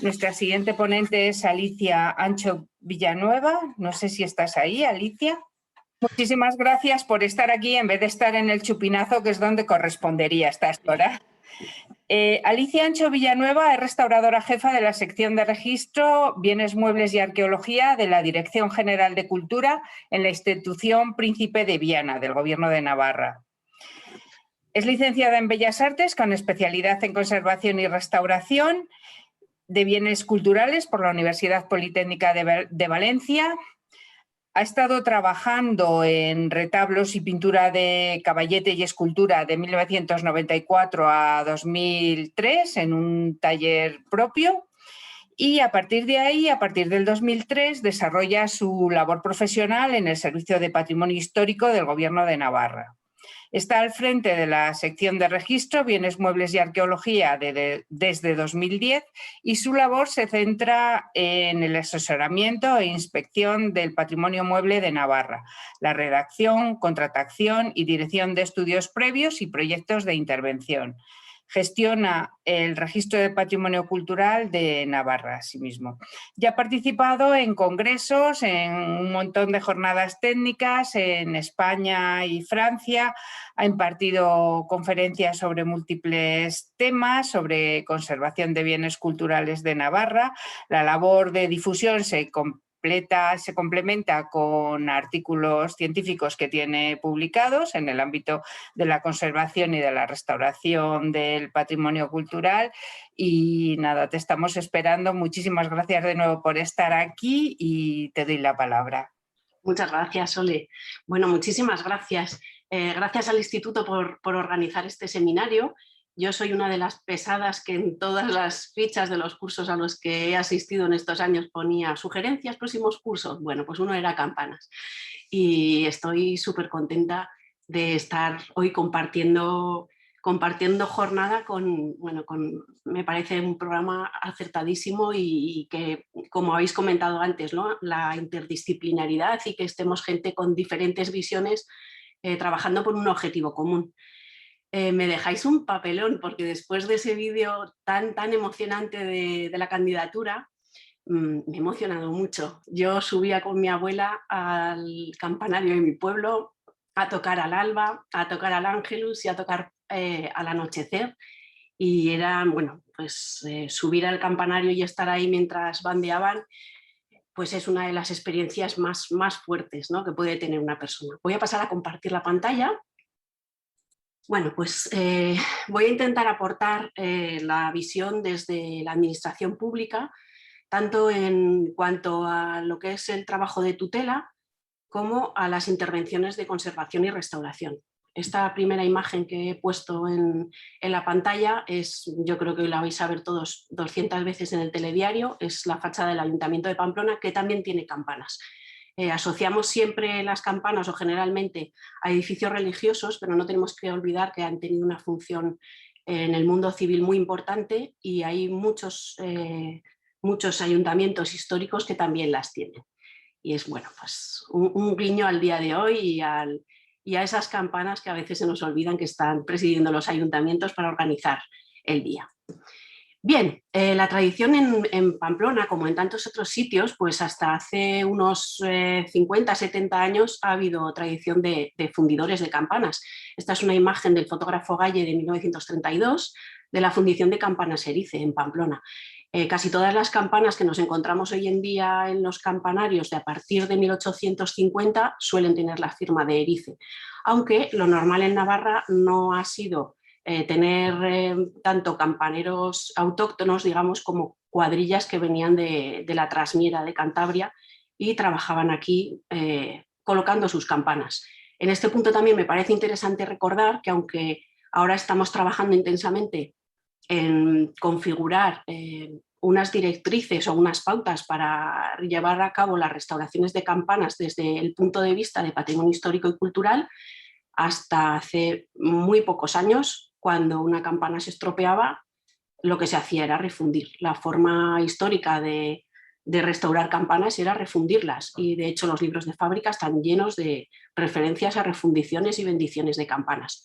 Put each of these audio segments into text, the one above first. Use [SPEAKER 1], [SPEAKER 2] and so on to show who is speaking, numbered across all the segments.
[SPEAKER 1] Nuestra siguiente ponente es Alicia Ancho Villanueva. No sé si estás ahí, Alicia. Muchísimas gracias por estar aquí en vez de estar en el chupinazo, que es donde correspondería a esta hora. Alicia Ancho Villanueva es restauradora jefa de la sección de registro, bienes muebles y arqueología de la Dirección General de Cultura en la institución Príncipe de Viana del Gobierno de Navarra. Es licenciada en Bellas Artes con especialidad en conservación y restauración de bienes culturales por la Universidad Politécnica de Valencia. Ha estado trabajando en retablos y pintura de caballete y escultura de 1994 a 2003 en un taller propio y a partir de ahí, a partir del 2003, desarrolla su labor profesional en el Servicio de Patrimonio Histórico del Gobierno de Navarra. Está al frente de la sección de registro, bienes muebles y arqueología desde 2010 y su labor se centra en el asesoramiento e inspección del patrimonio mueble de Navarra, la redacción, contratación y dirección de estudios previos y proyectos de intervención. Gestiona el Registro de Patrimonio Cultural de Navarra, asimismo. Ya ha participado en congresos, en un montón de jornadas técnicas en España y Francia, ha impartido conferencias sobre múltiples temas, sobre conservación de bienes culturales de Navarra. La labor de difusión se complementa con artículos científicos que tiene publicados en el ámbito de la conservación y de la restauración del patrimonio cultural. Y nada, te estamos esperando. Muchísimas gracias de nuevo por estar aquí y te doy la palabra.
[SPEAKER 2] Muchas gracias, Sole. Bueno, muchísimas gracias. Gracias al Instituto por organizar este seminario. Yo soy una de las pesadas que en todas las fichas de los cursos a los que he asistido en estos años ponía sugerencias, próximos cursos. Bueno, pues uno era campanas. Y estoy súper contenta de estar hoy compartiendo jornada me parece un programa acertadísimo y que, como habéis comentado antes, ¿no? La interdisciplinaridad y que estemos gente con diferentes visiones trabajando por un objetivo común. Me dejáis un papelón porque después de ese vídeo tan emocionante de la candidatura, me he emocionado mucho. Yo subía con mi abuela al campanario de mi pueblo a tocar al alba, a tocar al ángelus y a tocar al anochecer. Y era, bueno, pues subir al campanario y estar ahí mientras bandeaban, pues es una de las experiencias más fuertes, ¿no?, que puede tener una persona. Voy a pasar a compartir la pantalla. Bueno, pues voy a intentar aportar la visión desde la administración pública, tanto en cuanto a lo que es el trabajo de tutela como a las intervenciones de conservación y restauración. Esta primera imagen que he puesto en la pantalla es, yo creo que hoy la vais a ver todos 200 veces en el telediario, es la fachada del Ayuntamiento de Pamplona, que también tiene campanas. Asociamos siempre las campanas o generalmente a edificios religiosos, pero no tenemos que olvidar que han tenido una función en el mundo civil muy importante y hay muchos ayuntamientos históricos que también las tienen. Y es, bueno, pues un guiño al día de hoy y a esas campanas que a veces se nos olvidan que están presidiendo los ayuntamientos para organizar el día. Bien, la tradición en Pamplona, como en tantos otros sitios, pues hasta hace unos 50, 70 años ha habido tradición de fundidores de campanas. Esta es una imagen del fotógrafo Galle de 1932 de la fundición de campanas Erice en Pamplona. Casi todas las campanas que nos encontramos hoy en día en los campanarios de a partir de 1850 suelen tener la firma de Erice, aunque lo normal en Navarra no ha sido tener tanto campaneros autóctonos, digamos, como cuadrillas que venían de la Trasmiera de Cantabria y trabajaban aquí colocando sus campanas. En este punto también me parece interesante recordar que aunque ahora estamos trabajando intensamente en configurar unas directrices o unas pautas para llevar a cabo las restauraciones de campanas desde el punto de vista de patrimonio histórico y cultural, hasta hace muy pocos años, cuando una campana se estropeaba, lo que se hacía era refundir. La forma histórica de restaurar campanas era refundirlas y de hecho los libros de fábrica están llenos de referencias a refundiciones y bendiciones de campanas.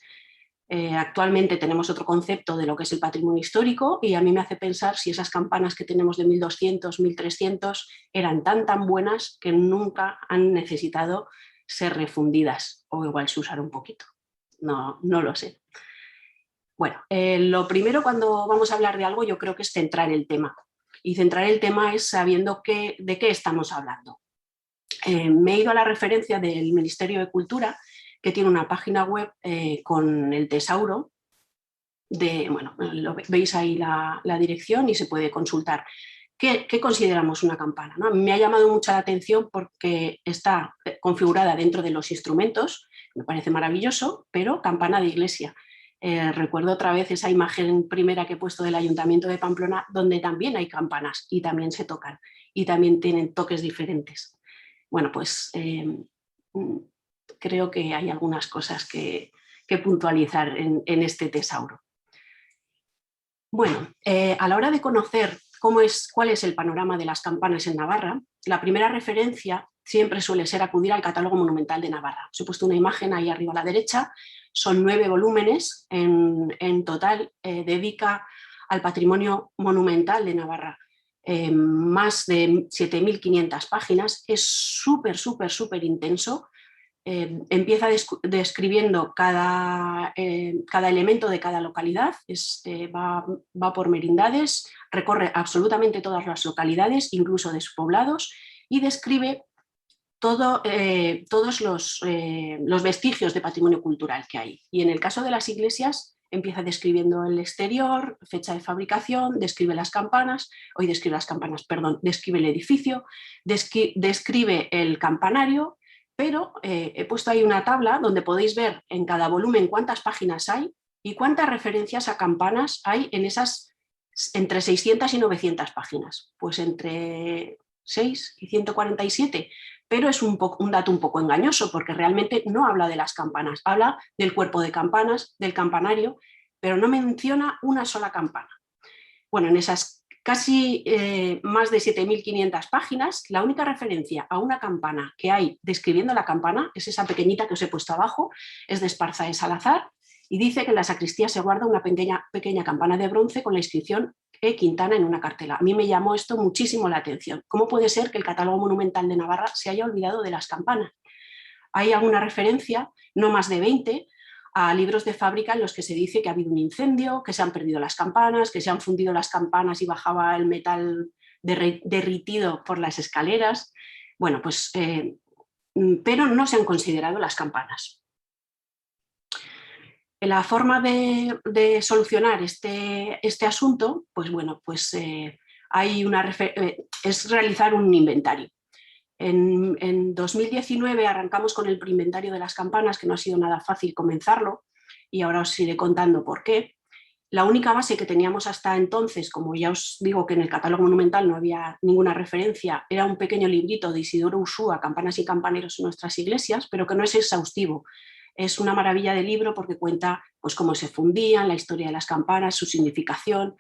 [SPEAKER 2] Actualmente tenemos otro concepto de lo que es el patrimonio histórico y a mí me hace pensar si esas campanas que tenemos de 1200, 1300 eran tan buenas que nunca han necesitado ser refundidas o igual se usaron un poquito. No lo sé. Bueno, lo primero cuando vamos a hablar de algo yo creo que es centrar el tema. Y centrar el tema es sabiendo de qué estamos hablando. Me he ido a la referencia del Ministerio de Cultura, que tiene una página web con el tesauro. Veis ahí la dirección y se puede consultar. ¿Qué consideramos una campana? ¿No? Me ha llamado mucho la atención porque está configurada dentro de los instrumentos, me parece maravilloso, pero campana de iglesia. Recuerdo otra vez esa imagen primera que he puesto del Ayuntamiento de Pamplona, donde también hay campanas y también se tocan y también tienen toques diferentes. Bueno, pues creo que hay algunas cosas que puntualizar en este tesauro. Bueno, a la hora de conocer cuál es el panorama de las campanas en Navarra, la primera referencia siempre suele ser acudir al Catálogo Monumental de Navarra. Os he puesto una imagen ahí arriba a la derecha, son 9 volúmenes en total, dedica al patrimonio monumental de Navarra. Más de 7.500 páginas, es súper intenso. Empieza describiendo cada elemento de cada localidad, va por merindades, recorre absolutamente todas las localidades, incluso despoblados, y describe todos los vestigios de patrimonio cultural que hay. Y en el caso de las iglesias, empieza describiendo el exterior, fecha de fabricación, describe las campanas, describe el edificio, describe el campanario, pero he puesto ahí una tabla donde podéis ver en cada volumen cuántas páginas hay y cuántas referencias a campanas hay en esas entre 600 y 900 páginas. Pues entre 6 y 147, pero es un dato un poco engañoso porque realmente no habla de las campanas, habla del cuerpo de campanas, del campanario, pero no menciona una sola campana. Bueno, en esas casi más de 7.500 páginas, la única referencia a una campana que hay describiendo la campana es esa pequeñita que os he puesto abajo, es de Esparza de Salazar, y dice que en la sacristía se guarda una pequeña campana de bronce con la inscripción Quintana en una cartela. A mí me llamó esto muchísimo la atención. ¿Cómo puede ser que el Catálogo Monumental de Navarra se haya olvidado de las campanas? Hay alguna referencia, no más de 20, a libros de fábrica en los que se dice que ha habido un incendio, que se han perdido las campanas, que se han fundido las campanas y bajaba el metal derritido por las escaleras. Bueno, pues, pero no se han considerado las campanas. La forma de solucionar este asunto, pues bueno, pues es realizar un inventario. En 2019 arrancamos con el preinventario de las campanas, que no ha sido nada fácil comenzarlo, y ahora os iré contando por qué. La única base que teníamos hasta entonces, como ya os digo que en el catálogo monumental no había ninguna referencia, era un pequeño librito de Isidoro Ursúa, Campanas y campaneros en nuestras iglesias, pero que no es exhaustivo. Es una maravilla de libro porque cuenta pues, cómo se fundían, la historia de las campanas, su significación,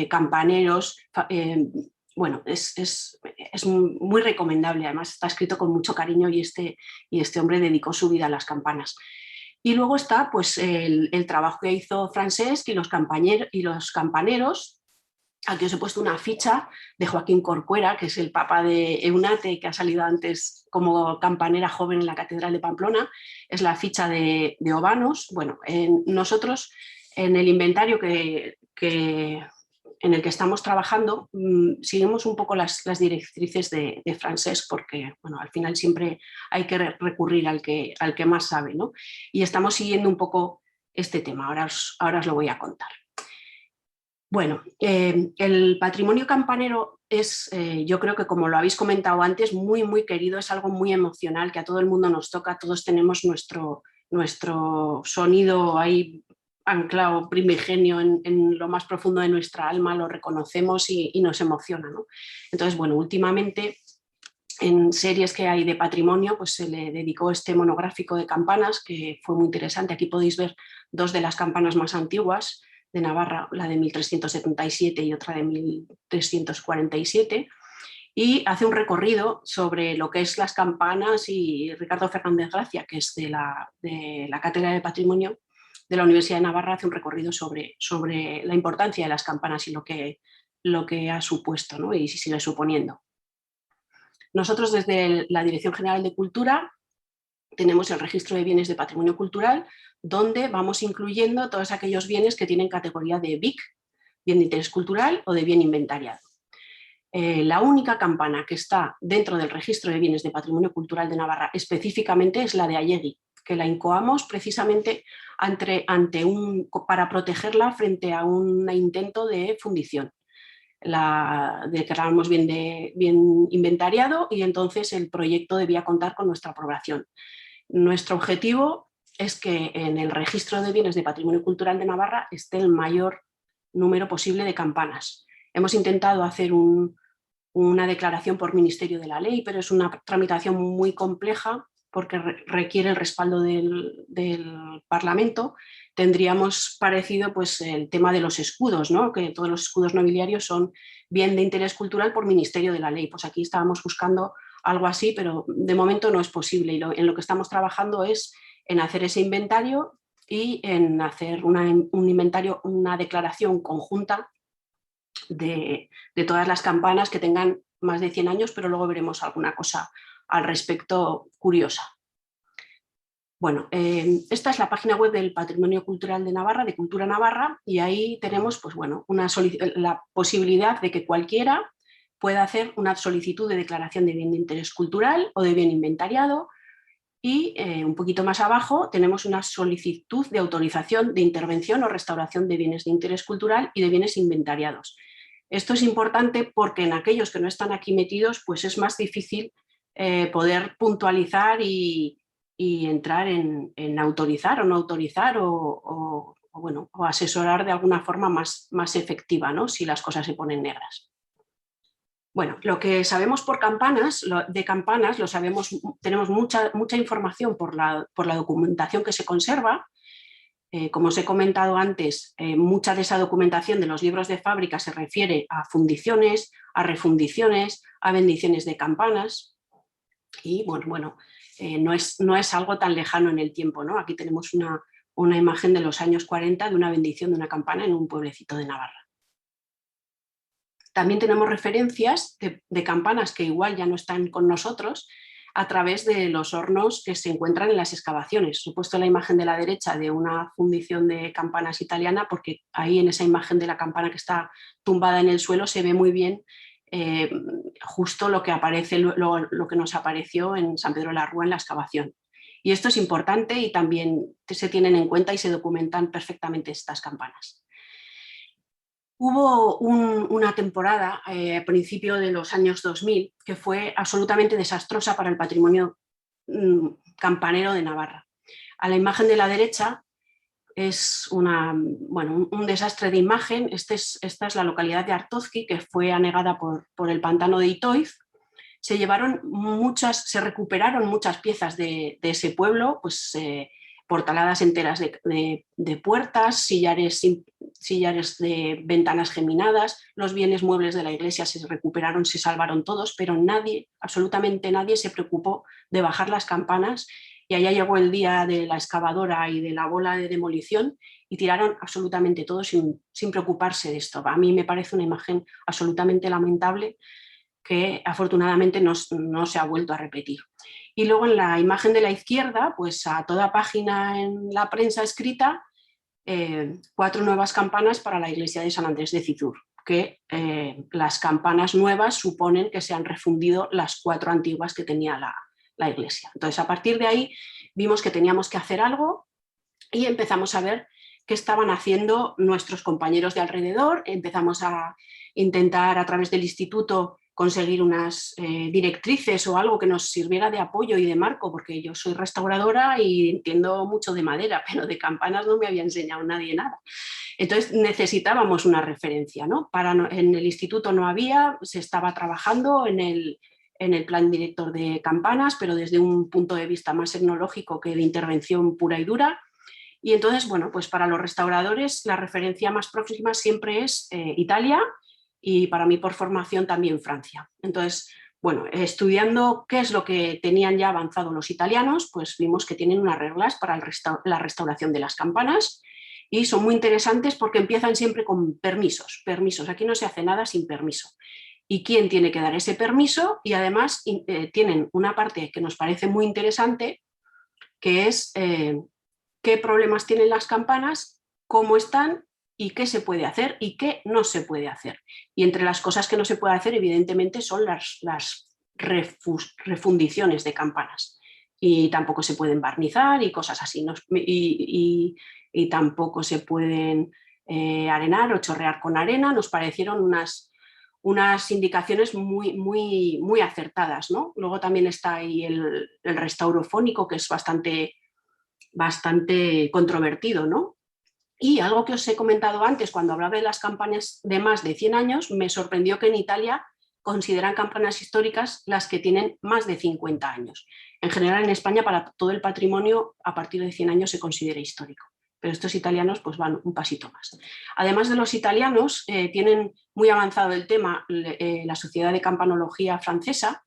[SPEAKER 2] campaneros. Bueno, es muy recomendable, además está escrito con mucho cariño y este hombre dedicó su vida a las campanas. Y luego está pues, el trabajo que hizo Francesc y los campaneros. Aquí os he puesto una ficha de Joaquín Corcuera, que es el papa de Eunate, que ha salido antes como campanera joven en la Catedral de Pamplona. Es la ficha de Obanos. Bueno, nosotros en el inventario en el que estamos trabajando, seguimos un poco las directrices de Francesc, porque bueno, al final siempre hay que recurrir al que más sabe, ¿no? Y estamos siguiendo un poco este tema, ahora os lo voy a contar. Bueno, el patrimonio campanero es, yo creo que como lo habéis comentado antes, muy querido, es algo muy emocional que a todo el mundo nos toca, todos tenemos nuestro sonido ahí anclado primigenio en lo más profundo de nuestra alma, lo reconocemos y nos emociona, ¿no? Entonces, bueno, últimamente en series que hay de patrimonio pues se le dedicó este monográfico de campanas que fue muy interesante. Aquí podéis ver dos de las campanas más antiguas de Navarra, la de 1377 y otra de 1347, y hace un recorrido sobre lo que es las campanas, y Ricardo Fernández Gracia, que es de la Cátedra de Patrimonio, la Universidad de Navarra hace un recorrido sobre la importancia de las campanas y lo que ha supuesto, ¿no? Y sigue suponiendo. Nosotros desde la Dirección General de Cultura tenemos el registro de bienes de patrimonio cultural, donde vamos incluyendo todos aquellos bienes que tienen categoría de BIC, bien de interés cultural o de bien inventariado. La única campana que está dentro del registro de bienes de patrimonio cultural de Navarra específicamente es la de Allegui, que la incoamos precisamente para protegerla frente a un intento de fundición. La declaramos bien inventariado y entonces el proyecto debía contar con nuestra aprobación. Nuestro objetivo es que en el registro de bienes de patrimonio cultural de Navarra esté el mayor número posible de campanas. Hemos intentado hacer una declaración por Ministerio de la Ley, pero es una tramitación muy compleja porque requiere el respaldo del Parlamento. Tendríamos parecido pues, el tema de los escudos, ¿no? Que todos los escudos nobiliarios son bien de interés cultural por Ministerio de la Ley. Pues aquí estábamos buscando algo así, pero de momento no es posible. Y en lo que estamos trabajando es en hacer ese inventario y en hacer un inventario, una declaración conjunta de todas las campanas que tengan más de 100 años, pero luego veremos alguna cosa al respecto curiosa. Bueno, esta es la página web del Patrimonio Cultural de Navarra, de Cultura Navarra, y ahí tenemos pues, bueno, la posibilidad de que cualquiera pueda hacer una solicitud de declaración de bien de interés cultural o de bien inventariado, y un poquito más abajo tenemos una solicitud de autorización de intervención o restauración de bienes de interés cultural y de bienes inventariados. Esto es importante porque en aquellos que no están aquí metidos pues es más difícil poder puntualizar y entrar en autorizar o no autorizar o asesorar de alguna forma más efectiva, ¿no? Si las cosas se ponen negras. Bueno, lo que sabemos por campanas, lo sabemos, tenemos mucha información por la documentación que se conserva. Como os he comentado antes, mucha de esa documentación de los libros de fábrica se refiere a fundiciones, a refundiciones, a bendiciones de campanas y no es algo tan lejano en el tiempo, ¿no? Aquí tenemos una imagen de los años 40 de una bendición de una campana en un pueblecito de Navarra. También tenemos referencias de campanas que igual ya no están con nosotros a través de los hornos que se encuentran en las excavaciones. He puesto la imagen de la derecha de una fundición de campanas italiana porque ahí en esa imagen de la campana que está tumbada en el suelo se ve muy bien justo lo que aparece, lo que nos apareció en San Pedro de la Rúa en la excavación. Y esto es importante y también se tienen en cuenta y se documentan perfectamente estas campanas. Hubo una temporada a principio de los años 2000 que fue absolutamente desastrosa para el patrimonio campanero de Navarra. A la imagen de la derecha es un desastre de imagen. Esta es la localidad de Artozki, que fue anegada por el pantano de Itoiz. Se recuperaron muchas piezas de ese pueblo, pues portaladas enteras de puertas, sillares de ventanas geminadas, los bienes muebles de la iglesia se recuperaron, se salvaron todos, pero nadie, absolutamente nadie se preocupó de bajar las campanas y allá llegó el día de la excavadora y de la bola de demolición y tiraron absolutamente todo sin preocuparse de esto. A mí me parece una imagen absolutamente lamentable que afortunadamente no se ha vuelto a repetir. Y luego en la imagen de la izquierda, pues a toda página en la prensa escrita, 4 nuevas campanas para la iglesia de San Andrés de Cizur, que las campanas nuevas suponen que se han refundido las 4 antiguas que tenía la iglesia. Entonces, a partir de ahí vimos que teníamos que hacer algo y empezamos a ver qué estaban haciendo nuestros compañeros de alrededor. Empezamos a intentar a través del instituto conseguir unas directrices o algo que nos sirviera de apoyo y de marco, porque yo soy restauradora y entiendo mucho de madera, pero de campanas no me había enseñado nadie nada. Entonces necesitábamos una referencia, ¿no? En el instituto no había, se estaba trabajando en el plan director de campanas, pero desde un punto de vista más etnológico que de intervención pura y dura. Y entonces, bueno, pues para los restauradores la referencia más próxima siempre es Italia, y para mí por formación también Francia. Entonces Bueno, estudiando qué es lo que tenían ya avanzado los italianos, pues vimos que tienen unas reglas para la restauración de las campanas y son muy interesantes porque empiezan siempre con permisos. Aquí no se hace nada sin permiso. ¿Y quién tiene que dar ese permiso? Y además tienen una parte que nos parece muy interesante, que es qué problemas tienen las campanas, cómo están y qué se puede hacer y qué no se puede hacer. Y entre las cosas que no se puede hacer, evidentemente, son las refundiciones de campanas. Y tampoco se pueden barnizar y cosas así. Y tampoco se pueden arenar o chorrear con arena. Nos parecieron unas indicaciones muy acertadas, ¿no? Luego también está ahí el restauro fónico, que es bastante controvertido, ¿no? Y algo que os he comentado antes, cuando hablaba de las campanas de más de 100 años, me sorprendió que en Italia consideran campanas históricas las que tienen más de 50 años. En general, en España, para todo el patrimonio, a partir de 100 años se considera histórico. Pero estos italianos pues van un pasito más. Además de los italianos, tienen muy avanzado el tema la Sociedad de Campanología francesa,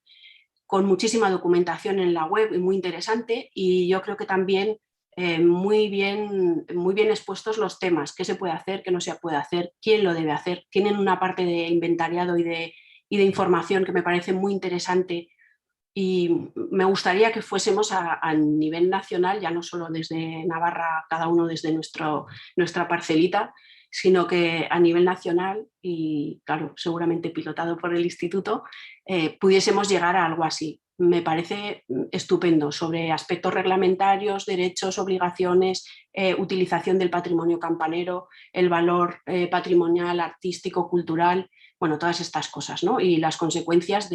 [SPEAKER 2] con muchísima documentación en la web y muy interesante, y yo creo que también muy bien expuestos los temas, qué se puede hacer, qué no se puede hacer, quién lo debe hacer. Tienen una parte de inventariado y de información que me parece muy interesante, y me gustaría que fuésemos a nivel nacional, ya no solo desde Navarra, cada uno desde nuestra parcelita, sino que a nivel nacional y, claro, seguramente pilotado por el instituto, pudiésemos llegar a algo así. Me parece estupendo, sobre aspectos reglamentarios, derechos, obligaciones, utilización del patrimonio campanero, el valor patrimonial, artístico, cultural, bueno, todas estas cosas, ¿no? Y las consecuencias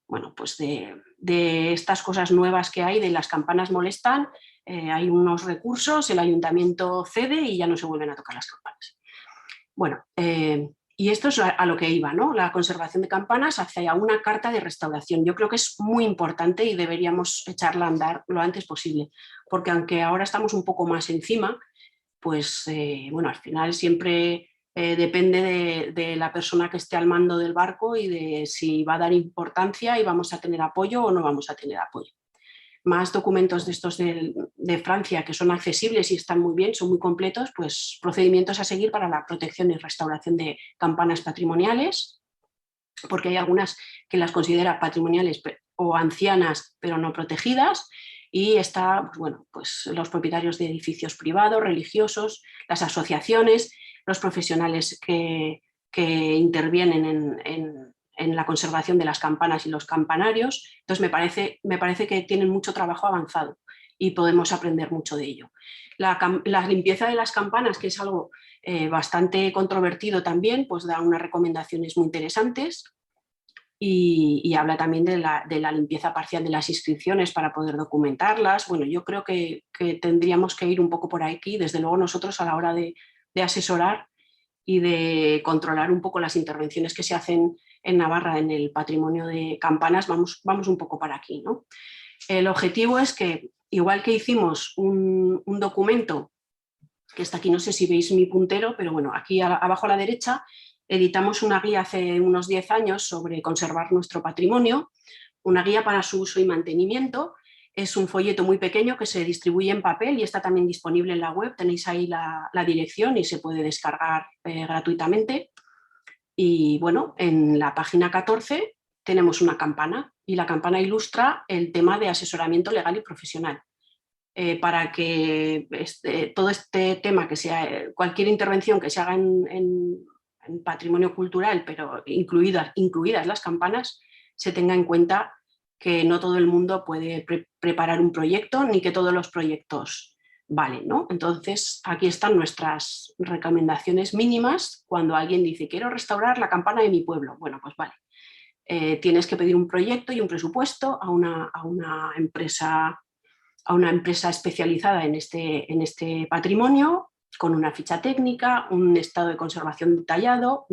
[SPEAKER 2] bueno, pues de estas cosas nuevas que hay, de las campanas molestan, hay unos recursos, el ayuntamiento cede y ya no se vuelven a tocar las campanas. Bueno, y esto es a lo que iba, ¿no? La conservación de campanas hacia una carta de restauración. Yo creo que es muy importante y deberíamos echarla a andar lo antes posible, porque aunque ahora estamos un poco más encima, pues bueno, al final siempre depende de la persona que esté al mando del barco y de si va a dar importancia y vamos a tener apoyo o no vamos a tener apoyo. Más documentos de estos de Francia que son accesibles y están muy bien, son muy completos, pues procedimientos a seguir para la protección y restauración de campanas patrimoniales, porque hay algunas que las considera patrimoniales o ancianas pero no protegidas, y está, pues bueno, pues los propietarios de edificios privados, religiosos, las asociaciones, los profesionales que intervienen en la conservación de las campanas y los campanarios. Entonces me parece que tienen mucho trabajo avanzado y podemos aprender mucho de ello. La limpieza de las campanas, que es algo bastante controvertido también, pues da unas recomendaciones muy interesantes. Y habla también de la limpieza parcial de las inscripciones para poder documentarlas. Bueno, yo creo que tendríamos que ir un poco por aquí, desde luego nosotros a la hora de asesorar y de controlar un poco las intervenciones que se hacen en Navarra en el patrimonio de campanas, vamos un poco para aquí, ¿no? El objetivo es que, igual que hicimos un documento, que está aquí, no sé si veis mi puntero, pero bueno, aquí abajo a la derecha, editamos una guía hace unos 10 años sobre conservar nuestro patrimonio, una guía para su uso y mantenimiento. Es un folleto muy pequeño que se distribuye en papel y está también disponible en la web. Tenéis ahí la dirección y se puede descargar gratuitamente. Y bueno, en la página 14 tenemos una campana, y la campana ilustra el tema de asesoramiento legal y profesional. Para que todo este tema, que sea cualquier intervención que se haga en patrimonio cultural, pero incluidas las campanas, se tenga en cuenta que no todo el mundo puede preparar un proyecto, ni que todos los proyectos valen, ¿no? Entonces, aquí están nuestras recomendaciones mínimas cuando alguien dice: quiero restaurar la campana de mi pueblo. Bueno, pues vale. Tienes que pedir un proyecto y un presupuesto a una empresa especializada en este patrimonio, con una ficha técnica, un estado de conservación detallado,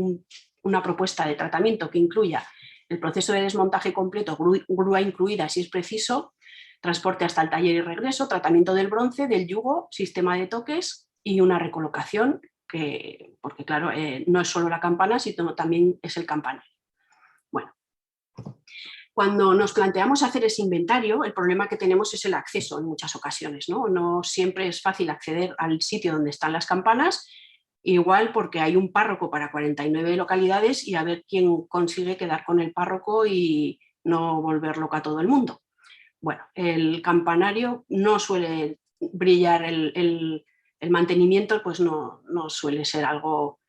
[SPEAKER 2] una propuesta de tratamiento que incluya el proceso de desmontaje completo, grúa incluida si es preciso, transporte hasta el taller y regreso, tratamiento del bronce, del yugo, sistema de toques y una recolocación, porque claro, no es solo la campana, sino también es el campanario. Bueno, Cuando nos planteamos hacer ese inventario, el problema que tenemos es el acceso en muchas ocasiones, ¿no? No siempre es fácil acceder al sitio donde están las campanas, igual porque hay un párroco para 49 localidades y a ver quién consigue quedar con el párroco y no volver loca a todo el mundo. Bueno, el campanario no suele brillar, el mantenimiento pues no suele ser algo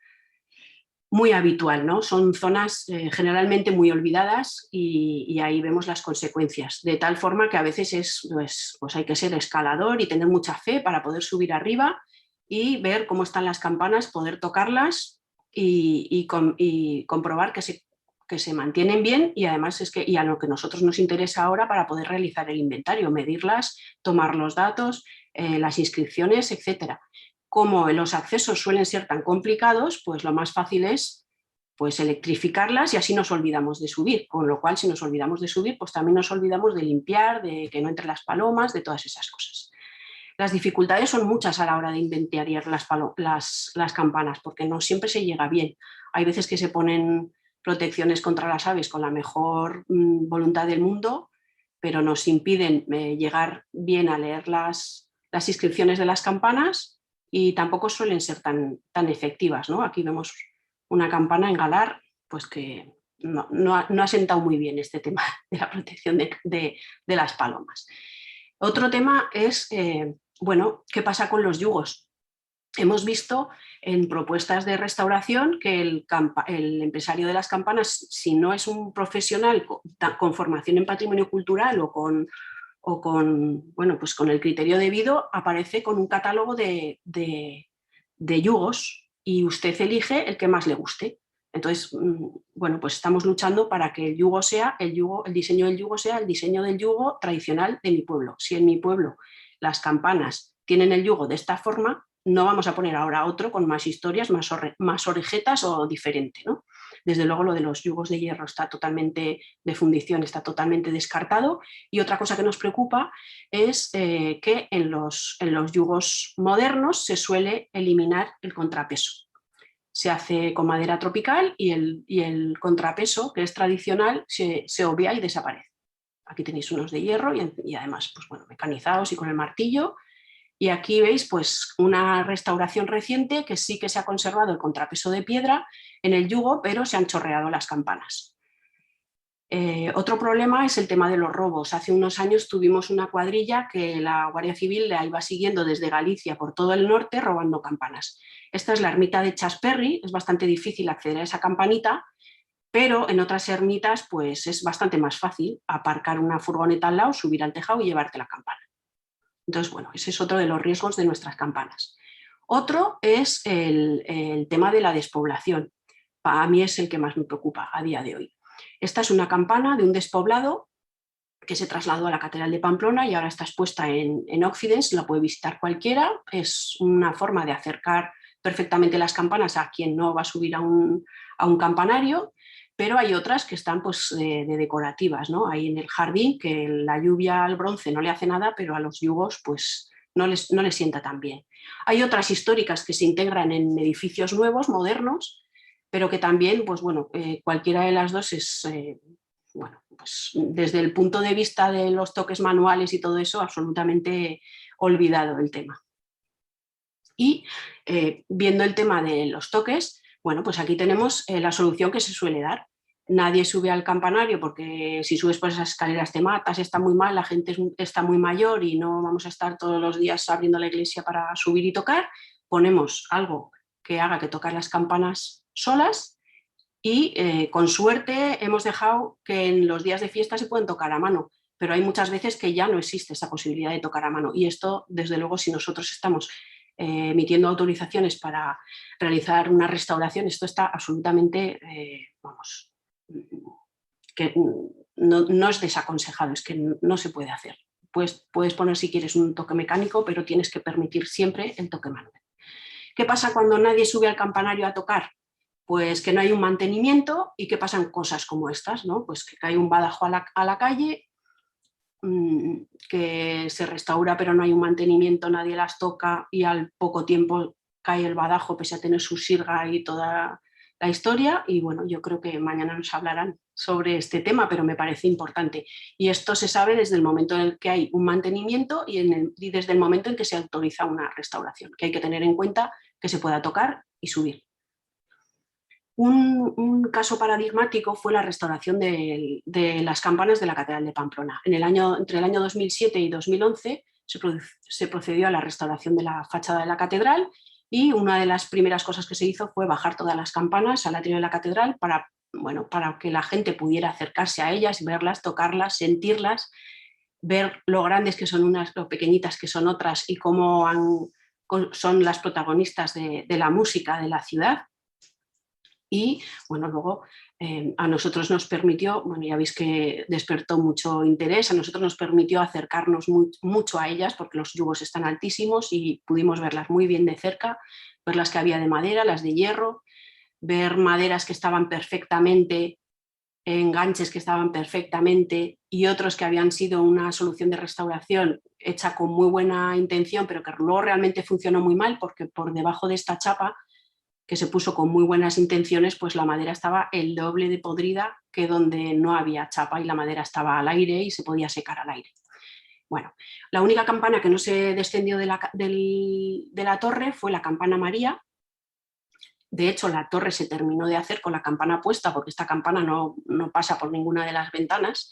[SPEAKER 2] muy habitual, ¿no? Son zonas generalmente muy olvidadas y ahí vemos las consecuencias, de tal forma que a veces pues hay que ser escalador y tener mucha fe para poder subir arriba y ver cómo están las campanas, poder tocarlas y comprobar que se mantienen bien, y además y a lo que nosotros nos interesa ahora para poder realizar el inventario, medirlas, tomar los datos, las inscripciones, etcétera. Como los accesos suelen ser tan complicados, pues lo más fácil es pues electrificarlas y así nos olvidamos de subir, con lo cual si nos olvidamos de subir, pues también nos olvidamos de limpiar, de que no entren las palomas, de todas esas cosas. Las dificultades son muchas a la hora de inventariar las campanas, porque no siempre se llega bien. Hay veces que se ponen protecciones contra las aves con la mejor voluntad del mundo, pero nos impiden llegar bien a leer las inscripciones de las campanas y tampoco suelen ser tan efectivas, ¿no? Aquí vemos una campana en Galar, pues que no ha sentado muy bien este tema de la protección de las palomas. Otro tema es, bueno, ¿qué pasa con los yugos? Hemos visto en propuestas de restauración que el empresario de las campanas, si no es un profesional con formación en patrimonio cultural o con bueno, pues con el criterio debido, aparece con un catálogo de yugos y usted elige el que más le guste. Entonces, bueno, pues estamos luchando para que el diseño del yugo sea el diseño del yugo tradicional de mi pueblo. Si en mi pueblo las campanas tienen el yugo de esta forma, no vamos a poner ahora otro con más historias, más orejetas o diferente, ¿no? Desde luego lo de los yugos de hierro está totalmente, de fundición, está totalmente descartado. Y otra cosa que nos preocupa es que en los yugos modernos se suele eliminar el contrapeso. Se hace con madera tropical y el contrapeso, que es tradicional, se obvia y desaparece. Aquí tenéis unos de hierro y además pues, bueno, mecanizados y con el martillo. Y aquí veis pues, una restauración reciente que sí que se ha conservado el contrapeso de piedra en el yugo, pero se han chorreado las campanas. Otro problema es el tema de los robos. Hace unos años tuvimos una cuadrilla que la Guardia Civil la iba siguiendo desde Galicia por todo el norte robando campanas. Esta es la ermita de Chasperri, es bastante difícil acceder a esa campanita, pero en otras ermitas pues, es bastante más fácil aparcar una furgoneta al lado, subir al tejado y llevarte la campana. Entonces, bueno, ese es otro de los riesgos de nuestras campanas. Otro es el tema de la despoblación. Para mí es el que más me preocupa a día de hoy. Esta es una campana de un despoblado que se trasladó a la Catedral de Pamplona y ahora está expuesta en Occidence, la puede visitar cualquiera. Es una forma de acercar perfectamente las campanas a quien no va a subir a un campanario, pero hay otras que están pues, de decorativas, ¿no? Hay en el jardín que la lluvia al bronce no le hace nada, pero a los yugos pues, no les sienta tan bien. Hay otras históricas que se integran en edificios nuevos, modernos, pero que también, pues bueno, cualquiera de las dos es, bueno, pues desde el punto de vista de los toques manuales y todo eso, absolutamente olvidado el tema. Y viendo el tema de los toques, bueno, pues aquí tenemos la solución que se suele dar. Nadie sube al campanario porque si subes por esas escaleras te matas, está muy mal, la gente está muy mayor y no vamos a estar todos los días abriendo la iglesia para subir y tocar. Ponemos algo que haga que tocar las campanas solas y con suerte hemos dejado que en los días de fiesta se pueden tocar a mano, pero hay muchas veces que ya no existe esa posibilidad de tocar a mano y esto, desde luego, si nosotros estamos emitiendo autorizaciones para realizar una restauración, esto está absolutamente, vamos, que no es desaconsejado, es que no se puede hacer. Puedes poner si quieres un toque mecánico, pero tienes que permitir siempre el toque manual. ¿Qué pasa cuando nadie sube al campanario a tocar? Pues que no hay un mantenimiento y que pasan cosas como estas, ¿no? Pues que cae un badajo a la calle, que se restaura pero no hay un mantenimiento, nadie las toca y al poco tiempo cae el badajo pese a tener su sirga y toda la historia y bueno, yo creo que mañana nos hablarán sobre este tema, pero me parece importante. Y esto se sabe desde el momento en el que hay un mantenimiento y desde el momento en que se autoriza una restauración, que hay que tener en cuenta que se pueda tocar y subir. Un caso paradigmático fue la restauración de las campanas de la Catedral de Pamplona. Entre el año 2007 y 2011 se procedió a la restauración de la fachada de la catedral y una de las primeras cosas que se hizo fue bajar todas las campanas al atrio de la catedral para que la gente pudiera acercarse a ellas, verlas, tocarlas, sentirlas, ver lo grandes que son unas, lo pequeñitas que son otras y cómo son las protagonistas de la música de la ciudad. Y bueno, luego a nosotros nos permitió, bueno, ya veis que despertó mucho interés, a nosotros nos permitió acercarnos mucho a ellas porque los yugos están altísimos y pudimos verlas muy bien de cerca, ver las que había de madera, las de hierro, ver maderas que estaban perfectamente, enganches que estaban perfectamente y otros que habían sido una solución de restauración hecha con muy buena intención, pero que luego realmente funcionó muy mal porque por debajo de esta chapa que se puso con muy buenas intenciones, pues la madera estaba el doble de podrida que donde no había chapa y la madera estaba al aire y se podía secar al aire. Bueno, la única campana que no se descendió de la torre fue la campana María. De hecho, la torre se terminó de hacer con la campana puesta porque esta campana no pasa por ninguna de las ventanas.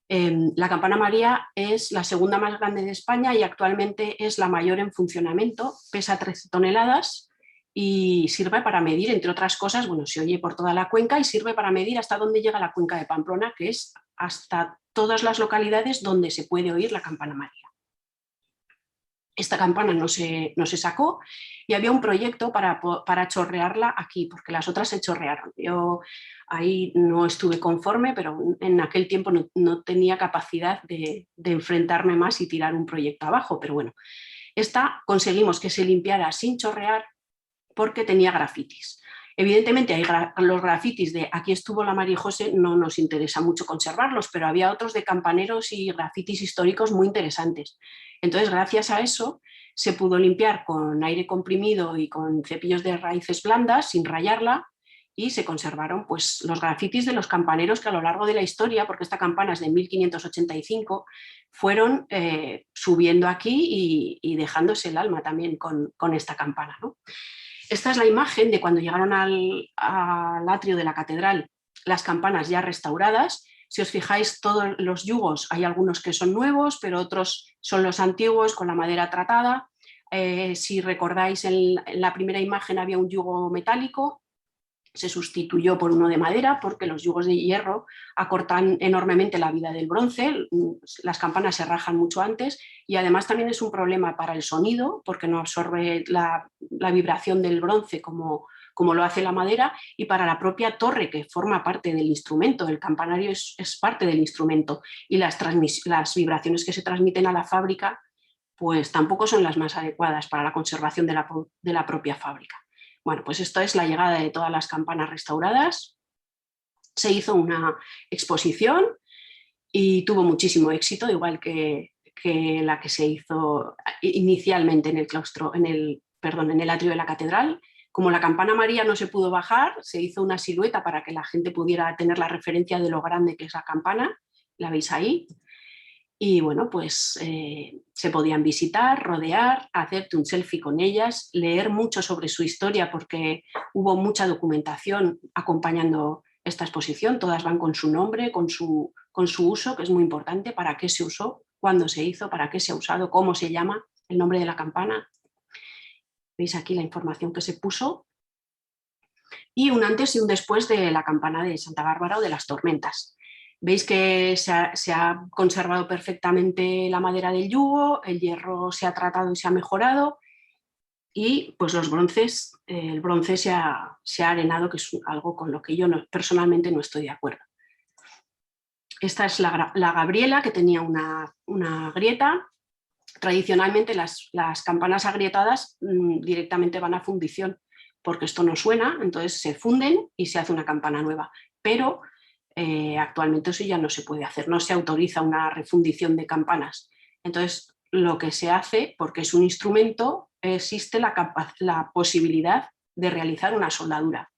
[SPEAKER 2] La campana María es la segunda más grande de España y actualmente es la mayor en funcionamiento, pesa 13 toneladas y sirve para medir, entre otras cosas, bueno, se oye por toda la cuenca y sirve para medir hasta dónde llega la cuenca de Pamplona, que es hasta todas las localidades donde se puede oír la campana María. Esta campana no se sacó y había un proyecto para chorrearla aquí, porque las otras se chorrearon. Yo ahí no estuve conforme, pero en aquel tiempo no tenía capacidad de enfrentarme más y tirar un proyecto abajo, pero bueno, esta conseguimos que se limpiara sin chorrear porque tenía grafitis. Evidentemente los grafitis de aquí estuvo la María José no nos interesa mucho conservarlos, pero había otros de campaneros y grafitis históricos muy interesantes. Entonces, gracias a eso, se pudo limpiar con aire comprimido y con cepillos de raíces blandas, sin rayarla, y se conservaron pues, los grafitis de los campaneros que a lo largo de la historia, porque esta campana es de 1585, fueron subiendo aquí y dejándose el alma también con esta campana, ¿no? Esta es la imagen de cuando llegaron al atrio de la catedral las campanas ya restauradas. Si os fijáis, todos los yugos, hay algunos que son nuevos, pero otros son los antiguos con la madera tratada. Si recordáis, en la primera imagen había un yugo metálico, se sustituyó por uno de madera porque los yugos de hierro acortan enormemente la vida del bronce, las campanas se rajan mucho antes y además también es un problema para el sonido porque no absorbe la vibración del bronce como lo hace la madera, y para la propia torre que forma parte del instrumento, el campanario es parte del instrumento y las vibraciones que se transmiten a la fábrica pues tampoco son las más adecuadas para la conservación de la propia fábrica. Bueno, pues esto es la llegada de todas las campanas restauradas. Se hizo una exposición y tuvo muchísimo éxito, igual que la que se hizo inicialmente en el claustro, en el atrio de la catedral. Como la campana María no se pudo bajar, se hizo una silueta para que la gente pudiera tener la referencia de lo grande que es la campana. La veis ahí. Y bueno, pues se podían visitar, rodear, hacerte un selfie con ellas, leer mucho sobre su historia porque hubo mucha documentación acompañando esta exposición, todas van con su nombre, con su uso, que es muy importante, para qué se usó, cuándo se hizo, para qué se ha usado, cómo se llama, el nombre de la campana. Veis aquí la información que se puso. Y un antes y un después de la campana de Santa Bárbara o de las tormentas. Veis que se ha conservado perfectamente la madera del yugo, el hierro se ha tratado y se ha mejorado y pues los bronces, el bronce se ha arenado, que es algo con lo que yo personalmente no estoy de acuerdo. Esta es la Gabriela, que tenía una grieta. Tradicionalmente las campanas agrietadas directamente van a fundición porque esto no suena, entonces se funden y se hace una campana nueva. Pero actualmente eso ya no se puede hacer, no se autoriza una refundición de campanas. Entonces, lo que se hace, porque es un instrumento, existe la posibilidad de realizar una soldadura.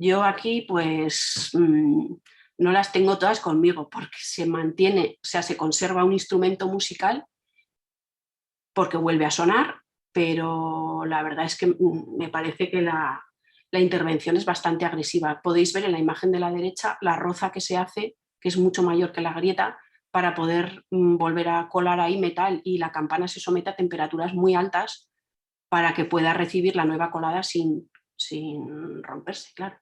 [SPEAKER 2] Yo aquí pues no las tengo todas conmigo porque se mantiene, o sea, se conserva un instrumento musical porque vuelve a sonar, pero la verdad es que me parece que la intervención es bastante agresiva. Podéis ver en la imagen de la derecha la roza que se hace, que es mucho mayor que la grieta, para poder volver a colar ahí metal, y la campana se somete a temperaturas muy altas para que pueda recibir la nueva colada sin romperse, claro.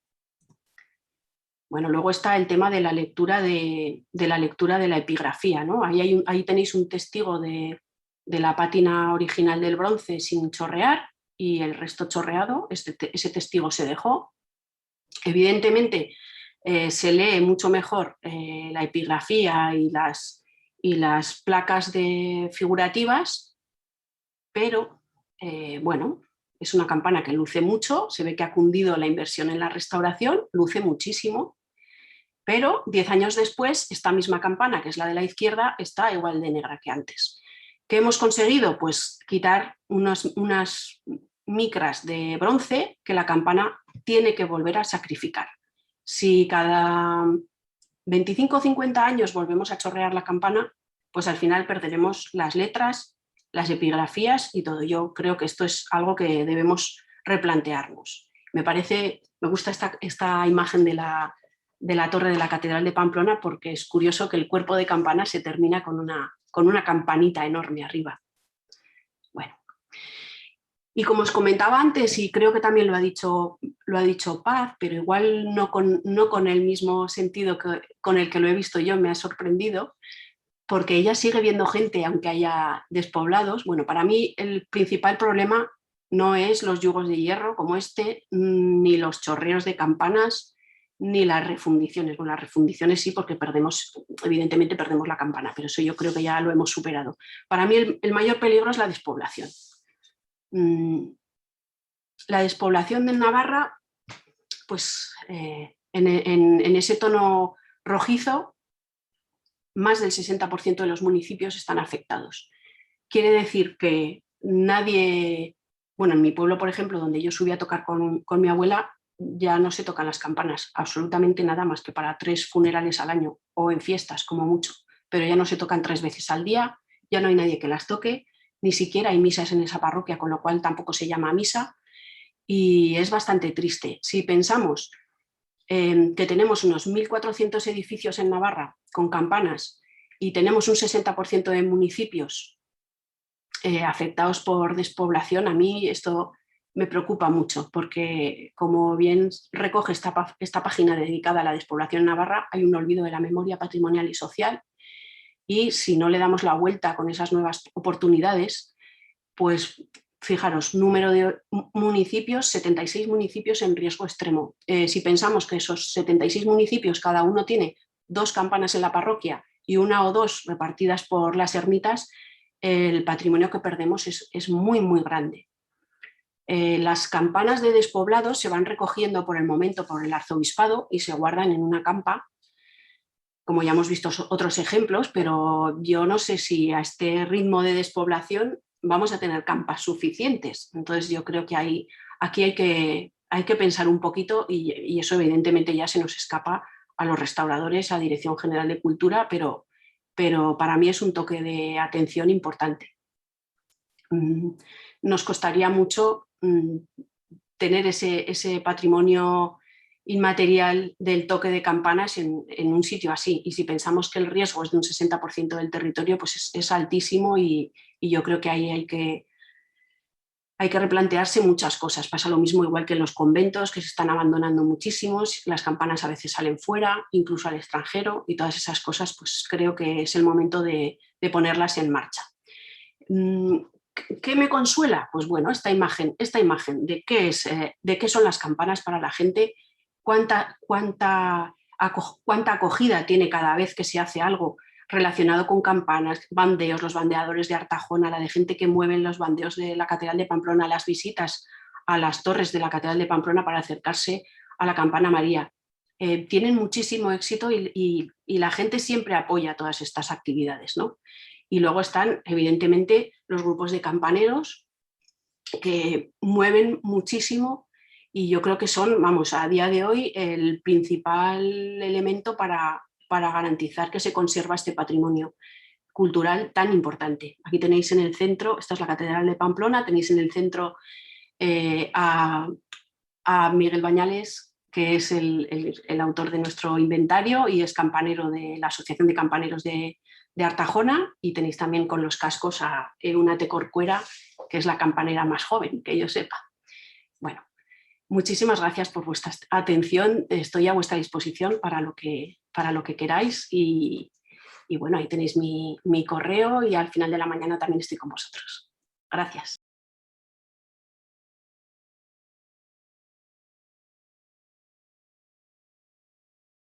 [SPEAKER 2] Bueno, luego está el tema de la lectura de la epigrafía, ¿no? Ahí tenéis un testigo de la pátina original del bronce sin chorrear y el resto chorreado. Ese testigo se dejó. Evidentemente se lee mucho mejor la epigrafía y las placas figurativas, pero bueno, es una campana que luce mucho, se ve que ha cundido la inversión en la restauración, luce muchísimo, pero 10 años después esta misma campana, que es la de la izquierda, está igual de negra que antes. ¿Qué hemos conseguido? Pues quitar unas micras de bronce que la campana tiene que volver a sacrificar. Si cada 25 o 50 años volvemos a chorrear la campana, pues al final perderemos las letras, las epigrafías y todo. Yo creo que esto es algo que debemos replantearnos. Me gusta esta imagen de la torre de la Catedral de Pamplona, porque es curioso que el cuerpo de campana se termina con una campanita enorme arriba. Bueno, y como os comentaba antes, y creo que también lo ha dicho Paz, pero igual no con el mismo sentido con el que lo he visto yo, me ha sorprendido, porque ella sigue viendo gente aunque haya despoblados. Bueno, para mí el principal problema no es los yugos de hierro como este, ni los chorreos de campanas, ni las refundiciones. Bueno, las refundiciones sí, porque evidentemente perdemos la campana, pero eso yo creo que ya lo hemos superado. Para mí el mayor peligro es la despoblación. La despoblación de Navarra, pues en ese tono rojizo, más del 60% de los municipios están afectados. Quiere decir que nadie, bueno, en mi pueblo, por ejemplo, donde yo subí a tocar con mi abuela, ya no se tocan las campanas, absolutamente nada más que para 3 funerales al año o en fiestas, como mucho, pero ya no se tocan 3 veces al día, ya no hay nadie que las toque, ni siquiera hay misas en esa parroquia, con lo cual tampoco se llama misa, y es bastante triste. Si pensamos que tenemos unos 1.400 edificios en Navarra con campanas y tenemos un 60% de municipios afectados por despoblación, a mí esto me preocupa mucho, porque como bien recoge esta página dedicada a la despoblación en Navarra, hay un olvido de la memoria patrimonial y social, y si no le damos la vuelta con esas nuevas oportunidades, pues fijaros, número de municipios, 76 municipios en riesgo extremo. Si pensamos que esos 76 municipios cada uno tiene 2 campanas en la parroquia y 1 o 2 repartidas por las ermitas, el patrimonio que perdemos es muy, muy grande. Las campanas de despoblados se van recogiendo por el momento por el arzobispado y se guardan en una campa, como ya hemos visto otros ejemplos, pero yo no sé si a este ritmo de despoblación vamos a tener campas suficientes. Entonces yo creo que aquí hay que pensar un poquito, y eso evidentemente ya se nos escapa a los restauradores, a Dirección General de Cultura, pero para mí es un toque de atención importante. Nos costaría mucho tener ese patrimonio inmaterial del toque de campanas en un sitio así, y si pensamos que el riesgo es de un 60% del territorio, pues es altísimo, y yo creo que ahí hay que replantearse muchas cosas. Pasa lo mismo igual que en los conventos, que se están abandonando muchísimos, las campanas a veces salen fuera, incluso al extranjero, y todas esas cosas pues creo que es el momento de ponerlas en marcha. ¿Qué me consuela? Pues bueno, esta imagen de qué son las campanas para la gente, cuánta acogida tiene cada vez que se hace algo relacionado con campanas, bandeos, los bandeadores de Artajona, la de gente que mueven los bandeos de la Catedral de Pamplona, las visitas a las torres de la Catedral de Pamplona para acercarse a la Campana María. Tienen muchísimo éxito y la gente siempre apoya todas estas actividades, ¿no? Y luego están, evidentemente, los grupos de campaneros que mueven muchísimo y yo creo que son, vamos, a día de hoy el principal elemento para garantizar que se conserva este patrimonio cultural tan importante. Aquí tenéis en el centro, esta es la Catedral de Pamplona, tenéis en el centro a Miguel Bañales, que es el autor de nuestro inventario y es campanero de la Asociación de Campaneros de Artajona, y tenéis también con los cascos a Eunate Corcuera, que es la campanera más joven, que yo sepa. Bueno, muchísimas gracias por vuestra atención, estoy a vuestra disposición para lo que queráis y bueno, ahí tenéis mi correo y al final de la mañana también estoy con vosotros. Gracias.